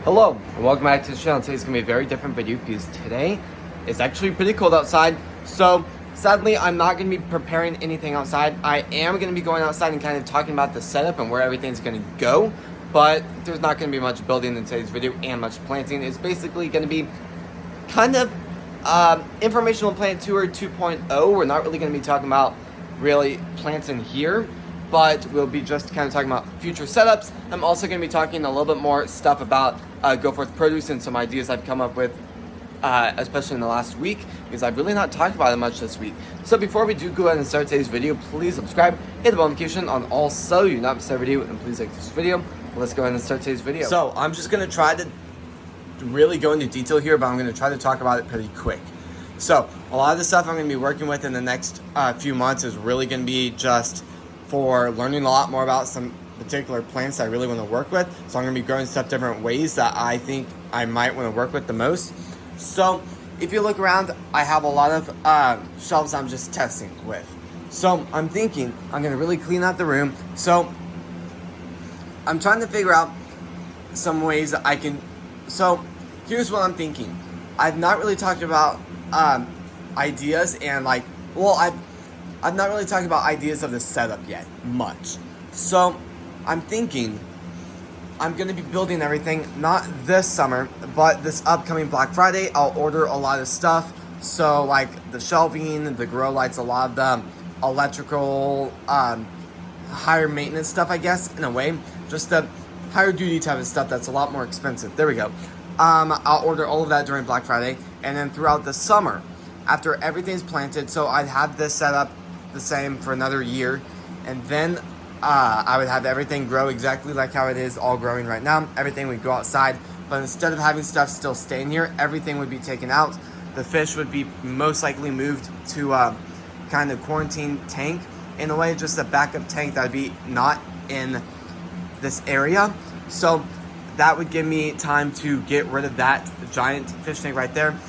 Hello and welcome back to the channel. Today's gonna be a very different video because today it's actually pretty cold outside. So sadly, I'm not gonna be preparing anything outside. I am gonna be going outside and kind of talking about the setup and where everything's gonna go, but there's not gonna be much building in today's video and much planting. It's basically gonna be kind of informational plant tour 2.0. We're not really gonna be talking about really plants in here, but we'll be just kind of talking about future setups. I'm also going to be talking a little bit more stuff about Goforth produce and some ideas I've come up with, especially in the last week, because I've really not talked about it much this week. So before we do go ahead and start today's video, please subscribe, hit the bell notification on all so you do not miss a video, and please like this video. Let's go ahead and start today's video. So I'm just going to try to really go into detail here, but I'm going to try to talk about it pretty quick. So a lot of the stuff I'm going to be working with in the next few months is really going to be just for learning a lot more about some particular plants that I really want to work with. So I'm going to be growing stuff different ways that I think I might want to work with the most. So if you look around, I have a lot of shelves I'm just testing with. So I'm thinking I'm going to really clean out the room. So I'm trying to figure out some ways that I can. So here's what I'm thinking. I've not really talked about ideas and I've not really talked about ideas of the setup yet, much. So, I'm thinking I'm going to be building everything, not this summer, but this upcoming Black Friday. I'll order a lot of stuff. So, like the shelving, the grow lights, a lot of the electrical, higher maintenance stuff, I guess, in a way. Just the higher duty type of stuff that's a lot more expensive. There we go. I'll order all of that during Black Friday. And then throughout the summer, after everything's planted, so I'd have this set up the same for another year, and then I would have everything grow exactly like how it is all growing right now. Everything would go outside, but instead of having stuff still staying here, everything would be taken out. The fish would be most likely moved to a kind of quarantine tank, in a way, just a backup tank that would be not in this area. So that would give me time to get rid of that giant fish tank right there.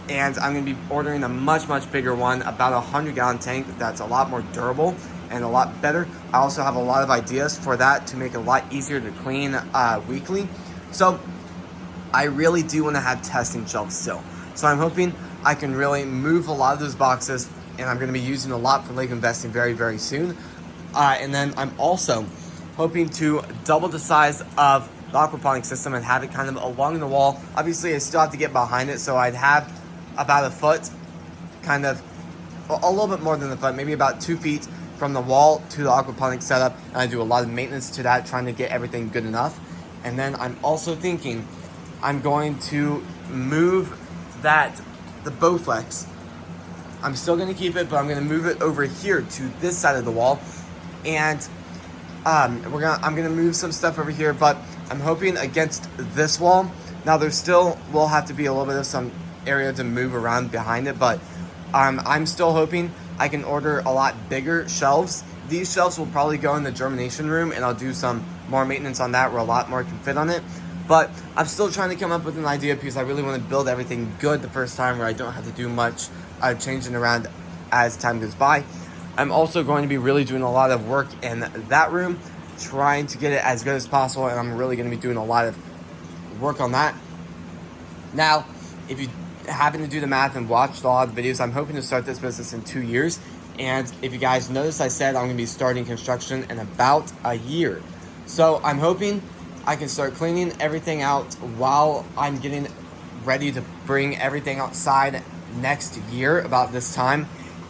And I'm going to be ordering a much bigger one, about a 100-gallon tank that's a lot more durable and a lot better. I also have a lot of ideas for that to make it a lot easier to clean weekly. So I really do want to have testing shelves still. So I'm hoping I can really move a lot of those boxes, and I'm going to be using a lot for lake investing very soon. And then I'm also hoping to double the size of the aquaponics system and have it kind of along the wall. Obviously, I still have to get behind it, so I'd have about a foot, kind of a little bit more than a foot, maybe about 2 feet from the wall to the aquaponics setup, and I do a lot of maintenance to that, trying to get everything good enough. And then I'm also thinking I'm going to move the Bowflex. I'm still going to keep it, but I'm going to move it over here to this side of the wall, and I'm going to move some stuff over here, but I'm hoping against this wall. Now there still will have to be a little bit of some area to move around behind it, but I'm still hoping I can order a lot bigger shelves. These shelves will probably go in the germination room, and I'll do some more maintenance on that where a lot more can fit on it. But I'm still trying to come up with an idea because I really want to build everything good the first time, where I don't have to do much changing around as time goes by. I'm also going to be really doing a lot of work in that room, trying to get it as good as possible, and I'm really going to be doing a lot of work on that. Now, if you happen to do the math and watched a lot of videos, I'm hoping to start this business in 2 years. And if you guys notice, I said I'm going to be starting construction in about a year. So I'm hoping I can start cleaning everything out while I'm getting ready to bring everything outside next year about this time.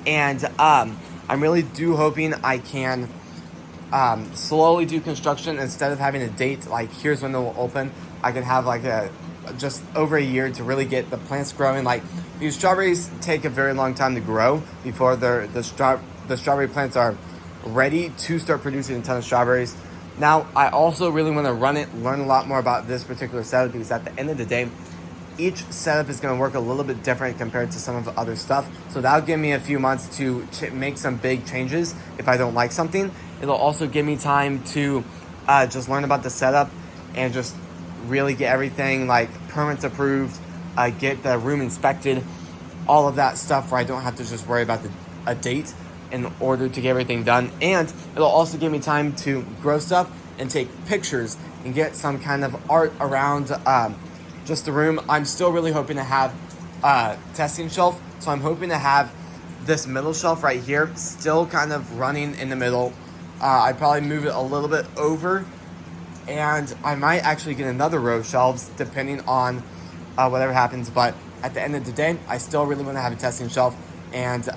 And I'm really hoping I can slowly do construction instead of having a date like here's when they will open. I can have like just over a year to really get the plants growing. Like these strawberries take a very long time to grow before the strawberry plants are ready to start producing a ton of strawberries. Now I also really want to learn a lot more about this particular setup, because at the end of the day, each setup is going to work a little bit different compared to some of the other stuff. So that'll give me a few months to make some big changes if I don't like something. It'll also give me time to just learn about the setup and just really get everything like permits approved, get the room inspected, all of that stuff, where I don't have to just worry about a date in order to get everything done. And it'll also give me time to grow stuff and take pictures and get some kind of art around just the room. I'm still really hoping to have a testing shelf. So I'm hoping to have this middle shelf right here still kind of running in the middle. I'd probably move it a little bit over, and I might actually get another row of shelves depending on whatever happens. But at the end of the day, I still really want to have a testing shelf, and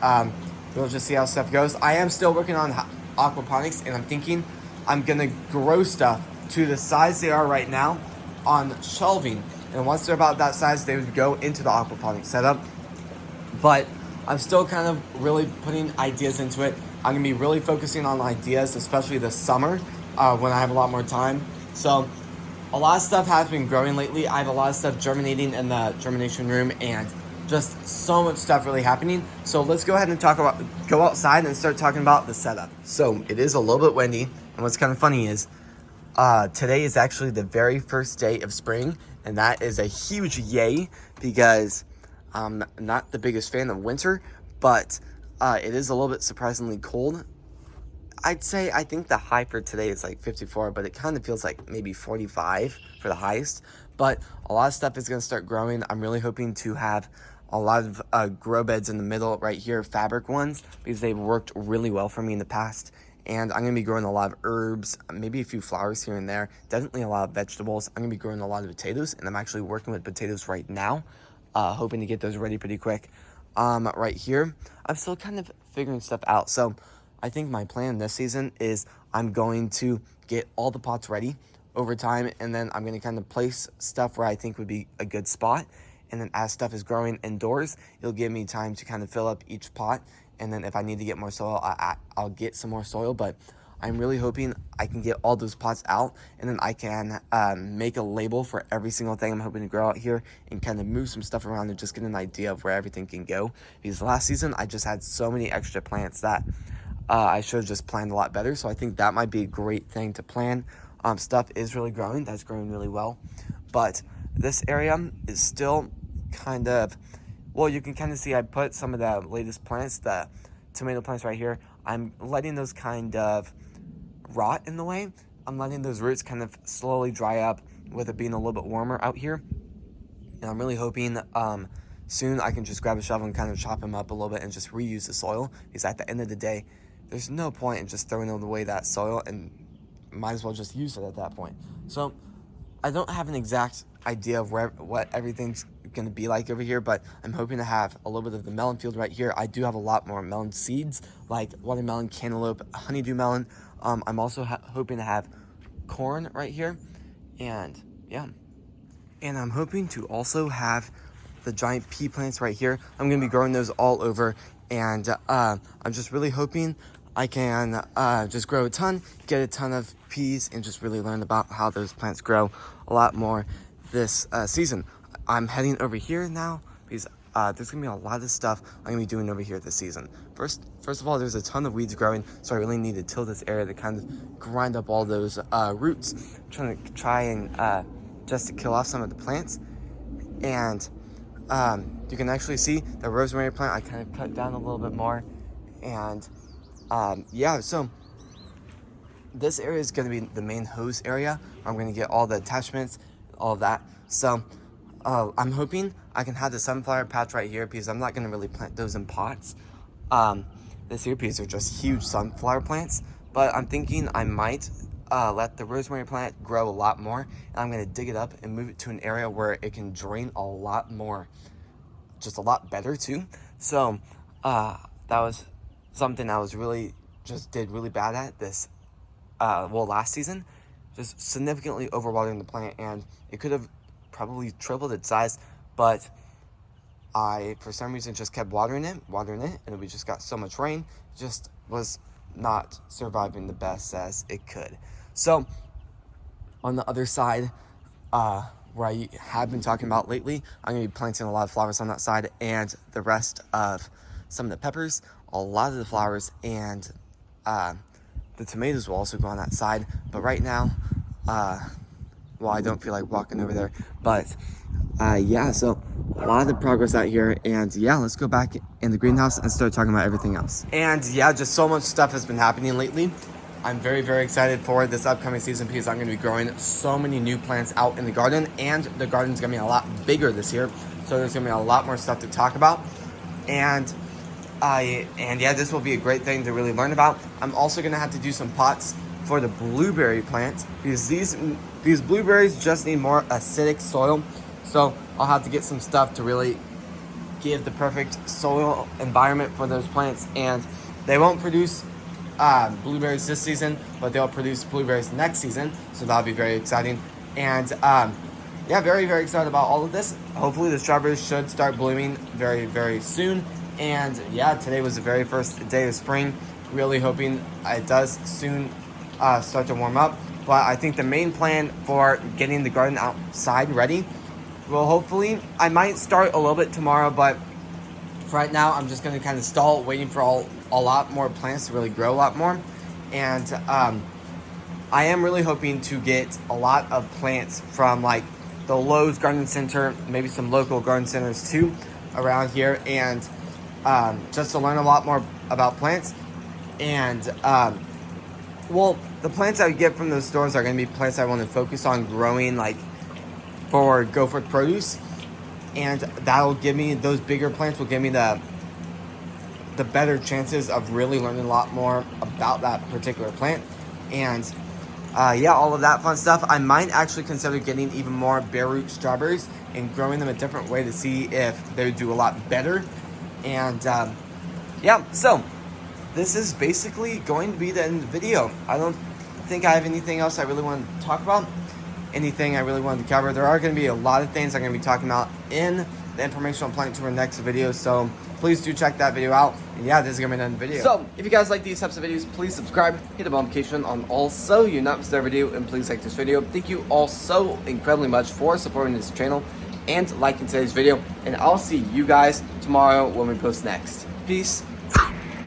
we'll just see how stuff goes. I am still working on aquaponics, and I'm thinking I'm gonna grow stuff to the size they are right now on shelving, and once they're about that size, they would go into the aquaponics setup. But I'm still kind of really putting ideas into it. I'm gonna be really focusing on ideas, especially this summer when I have a lot more time. So a lot of stuff has been growing lately. I have a lot of stuff germinating in the germination room, and just so much stuff really happening. So let's go ahead and go outside and start talking about the setup. So it is a little bit windy, and what's kind of funny is today is actually the very first day of spring, and that is a huge yay, because I'm not the biggest fan of winter, but it is a little bit surprisingly cold. I think the high for today is like 54, but it kind of feels like maybe 45 for the highest. But a lot of stuff is going to start growing. I'm really hoping to have a lot of grow beds in the middle right here, fabric ones, because they've worked really well for me in the past. And I'm going to be growing a lot of herbs, maybe a few flowers here and there, definitely a lot of vegetables. I'm going to be growing a lot of potatoes, and I'm actually working with potatoes right now, hoping to get those ready pretty quick. Right here, I'm still kind of figuring stuff out. So I think my plan this season is I'm going to get all the pots ready over time, and then I'm going to kind of place stuff where I think would be a good spot. And then as stuff is growing indoors, it'll give me time to kind of fill up each pot. And then if I need to get more soil, I'll get some more soil. But I'm really hoping I can get all those pots out, and then I can make a label for every single thing I'm hoping to grow out here, and kind of move some stuff around and just get an idea of where everything can go. Because last season, I just had so many extra plants that I should have just planned a lot better. So I think that might be a great thing to plan. Stuff is really growing. That's growing really well. But this area is still kind of, well, you can kind of see I put some of the latest plants, the tomato plants right here. I'm letting those kind of rot in the way. I'm letting those roots kind of slowly dry up with it being a little bit warmer out here. And I'm really hoping soon I can just grab a shovel and kind of chop them up a little bit and just reuse the soil. Because at the end of the day, there's no point in just throwing away that soil, and might as well just use it at that point. So I don't have an exact idea of what everything's going to be like over here, but I'm hoping to have a little bit of the melon field right here. I do have a lot more melon seeds, like watermelon, cantaloupe, honeydew melon. I'm also hoping to have corn right here, and yeah. And I'm hoping to also have the giant pea plants right here. I'm going to be growing those all over, and I'm just really hoping I can just grow a ton, get a ton of peas, and just really learn about how those plants grow a lot more this season. I'm heading over here now because there's gonna be a lot of stuff I'm gonna be doing over here this season. First of all, there's a ton of weeds growing, so I really need to till this area to kind of grind up all those roots. I'm trying and just to kill off some of the plants. And you can actually see the rosemary plant I kind of cut down a little bit more. And yeah, so this area is going to be the main hose area. I'm going to get all the attachments, all of that. So I'm hoping I can have the sunflower patch right here, because I'm not going to really plant those in pots this year, because they're just huge sunflower plants. But I'm thinking I might let the rosemary plant grow a lot more, and I'm going to dig it up and move it to an area where it can drain a lot more, just a lot better too. So that was something I was did really bad at this last season, just significantly overwatering the plant, and it could have probably tripled its size, but I for some reason just kept watering it, and we just got so much rain, just was not surviving the best as it could. So on the other side, where I have been talking about lately, I'm going to be planting a lot of flowers on that side, and the rest of some of the peppers, a lot of the flowers, and the tomatoes will also go on that side. But right now, I don't feel like walking over there, but yeah, so a lot of the progress out here, and yeah, let's go back in the greenhouse and start talking about everything else. And yeah, just so much stuff has been happening lately. I'm very, very excited for this upcoming season because I'm going to be growing so many new plants out in the garden, and the garden's going to be a lot bigger this year. So there's going to be a lot more stuff to talk about. And yeah, this will be a great thing to really learn about. I'm also going to have to do some pots for the blueberry plants because these blueberries just need more acidic soil. So I'll have to get some stuff to really give the perfect soil environment for those plants, and they won't produce blueberries this season, but they'll produce blueberries next season, so that'll be very exciting. And yeah, very, very excited about all of this. Hopefully the strawberries should start blooming very, very soon. And yeah, today was the very first day of spring. Really hoping it does soon start to warm up. But I think the main plan for getting the garden outside ready will hopefully, I might start a little bit tomorrow, but for right now I'm just going to kind of stall, waiting for a lot more plants to really grow a lot more. And I am really hoping to get a lot of plants from like the Lowe's Garden Center, maybe some local garden centers too around here, and just to learn a lot more about plants. And well, the plants I would get from those stores are going to be plants I want to focus on growing, like for Goforth produce, and that'll give me, those bigger plants will give me the better chances of really learning a lot more about that particular plant. And yeah, all of that fun stuff. I might actually consider getting even more bare root strawberries and growing them a different way to see if they would do a lot better. And yeah, so this is basically going to be the end of the video. I don't think I have anything else I really want to talk about, anything I really wanted to cover. There are going to be a lot of things I'm going to be talking about in the informational plant tour next video, so please do check that video out. And yeah, this is going to be the end of the video. So if you guys like these types of videos, please subscribe, hit the notification on all so you not miss their video, and please like this video. Thank you all so incredibly much for supporting this channel and liking today's video, and I'll see you guys tomorrow when we post next. Peace.